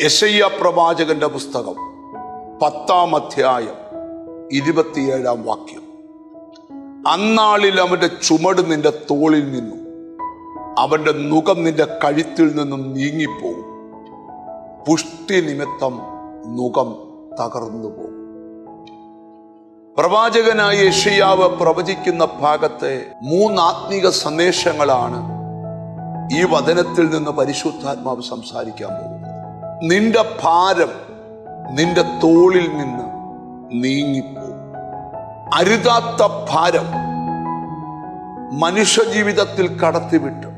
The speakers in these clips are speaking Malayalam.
യെശയ്യാ പ്രവാചകന്റെ പുസ്തകം 10-ാം അധ്യായം 27-ാം വാക്യം. അന്നാളിൽ അവന്റെ ചുമട് നിന്റെ തോളിൽ നിന്നും അവന്റെ നുകം നിന്റെ കഴുത്തിൽ നിന്നും നീങ്ങിപ്പോകും. പുഷ്ടി നിമിത്തം നുകം തകർന്നു പോകും. പ്രവാചകനായ യെശയ്യാവ് പ്രവചിക്കുന്ന ഭാഗത്തെ 3 ആത്മീക സന്ദേശങ്ങളാണ് ഈ വചനത്തിൽ നിന്ന് പരിശുദ്ധാത്മാവ് സംസാരിക്കാൻ പോകുന്നത്. നിന്റെ ഭാരം നിന്റെ തോളിൽ നിന്ന് നീങ്ങിപ്പോകും. അരുതാത്ത ഭാരം മനുഷ്യജീവിതത്തിൽ കടത്തിവിട്ട്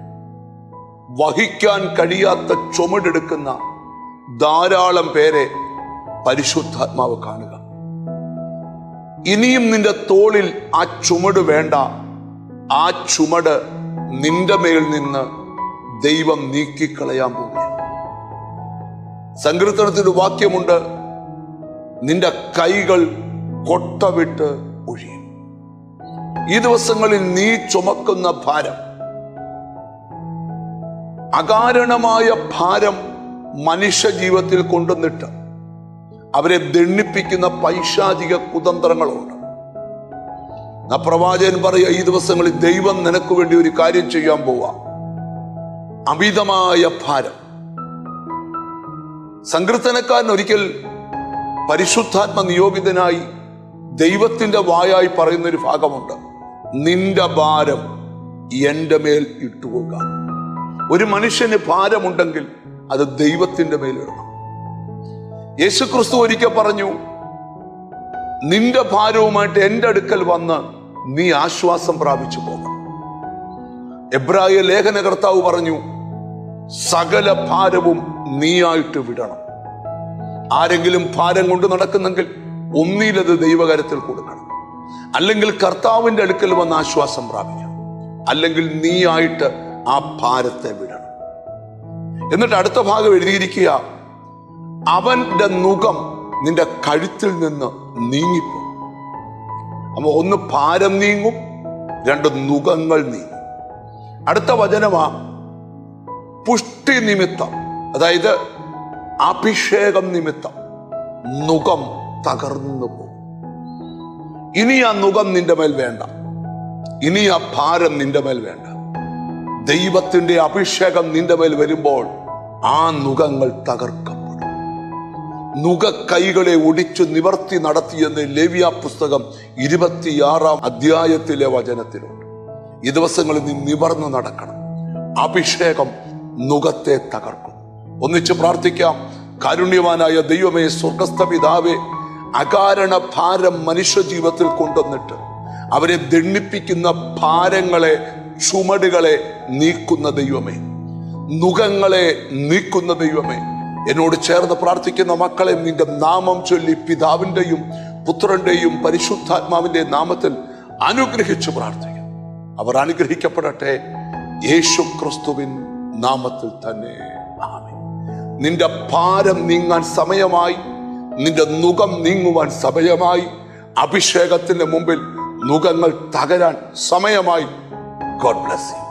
വഹിക്കാൻ കഴിയാത്ത ചുമടെടുക്കുന്ന ധാരാളം പേരെ പരിശുദ്ധാത്മാവ് കാണുക. ഇനിയും നിന്റെ തോളിൽ ആ ചുമട് വേണ്ട. ആ ചുമട് നിന്റെ മേൽ നിന്ന് ദൈവം നീക്കിക്കളയാൻ പോകുക. സങ്കീർത്തനത്തിൽ ഒരു വാക്യമുണ്ട്, നിന്റെ കൈകൾ കൊട്ടവിട്ട് ഒഴിയും. ഈ ദിവസങ്ങളിൽ നീ ചുമക്കുന്ന ഭാരം, അകാരണമായ ഭാരം മനുഷ്യ ജീവിതത്തിൽ കൊണ്ടുവന്നിട്ട് അവരെ ദണ്ണിപ്പിക്കുന്ന പൈശാചിക കുതന്ത്രങ്ങളുണ്ട്. പ്രവാചകൻ പറയുക, ഈ ദിവസങ്ങളിൽ ദൈവം നിനക്ക് വേണ്ടി ഒരു കാര്യം ചെയ്യാൻ പോവാ. അമിതമായ ഭാരം. സങ്കീർത്തനക്കാരൻ ഒരിക്കൽ പരിശുദ്ധാത്മ നിയോഗിതനായി ദൈവത്തിന്റെ വായായി പറയുന്ന ഒരു ഭാഗമുണ്ട്, നിന്റെ ഭാരം എന്റെ മേൽ ഇട്ടുകൊള്ളുക. ഒരു മനുഷ്യന് ഭാരമുണ്ടെങ്കിൽ അത് ദൈവത്തിന്റെ മേലിടണം. യേശുക്രിസ്തു ഒരിക്കൽ പറഞ്ഞു, നിന്റെ ഭാരവുമായിട്ട് എന്റെ അടുക്കൽ വന്ന് നീ ആശ്വാസം പ്രാപിച്ചു പോകണം. എബ്രായ ലേഖനകർത്താവ് പറഞ്ഞു, സകല ഭാരവും നീയായിട്ട് വിടണം. ആരെങ്കിലും ഭാരം കൊണ്ട് നടക്കുന്നെങ്കിൽ ഒന്നിലത് ദൈവകരത്തിൽ കൊടുക്കണം, അല്ലെങ്കിൽ കർത്താവിന്റെ അടുക്കൽ വന്ന് ആശ്വാസം പ്രാപിക്കണം, അല്ലെങ്കിൽ നീയായിട്ട് ആ ഭാരത്തെ വിടണം. എന്നിട്ട് അടുത്ത ഭാഗം എഴുതിയിരിക്കുക, അവന്റെ നുകം നിന്റെ കഴുത്തിൽ നിന്ന് നീങ്ങിപ്പോകും. അപ്പൊ ഒന്ന് ഭാരം നീങ്ങും, 2 നുകങ്ങൾ നീങ്ങും. അടുത്ത വചനമാ പുഷ്ടി നിമിത്തം, അതായത് അഭിഷേകം നിമിത്തം നുകം തകർന്നു പോകും. ഇനി ആ നുകം നിന്റെ മേൽ വേണ്ട, ഇനി ആ ഭാരം നിന്റെ മേൽ വേണ്ട. ദൈവത്തിന്റെ അഭിഷേകം നിന്റെ മേൽ വരുമ്പോൾ ആ നുകങ്ങൾ തകർക്കപ്പെടും. നുക കൈകളെ ഒടിച്ചു നിവർത്തി നടത്തിയെന്ന് ലേവ്യ പുസ്തകം 26-ാം അധ്യായത്തിലെ വചനത്തിലുണ്ട്. ഈ ദിവസങ്ങളിൽ നീ നിവർന്നു നടക്കണം. അഭിഷേകം നുകത്തെ തകർക്കും. ഒന്നിച്ച് പ്രാർത്ഥിക്കാം. കാരുണ്യവാനായ ദൈവമേ, സ്വർഗസ്ഥ പിതാവേ, അകാരണ ഭാരം മനുഷ്യ ജീവിതത്തിൽ കൊണ്ടുവന്നിട്ട് അവരെ ദണ്ണിപ്പിക്കുന്ന ഭാരങ്ങളെ, ചുമടുകളെ നീക്കുന്ന ദൈവമേ, നുകങ്ങളെ നീക്കുന്ന ദൈവമേ, എന്നോട് ചേർന്ന് പ്രാർത്ഥിക്കുന്ന മക്കളെ നിന്റെ നാമം ചൊല്ലി പിതാവിന്റെയും പുത്രന്റെയും പരിശുദ്ധാത്മാവിന്റെ നാമത്തിൽ അനുഗ്രഹിച്ചു പ്രാർത്ഥിക്കും. അവർ അനുഗ്രഹിക്കപ്പെടട്ടെ, യേശു ക്രിസ്തുവിൻ നാമത്തിൽ തന്നെ. ആമേൻ. നിന്റെ ഭാരം നീങ്ങാൻ സമയമായി, നിന്റെ നുകം നീങ്ങുവാൻ സമയമായി, അഭിഷേകത്തിന്റെ മുമ്പിൽ നുകങ്ങൾ തകരാൻ സമയമായി. God bless you.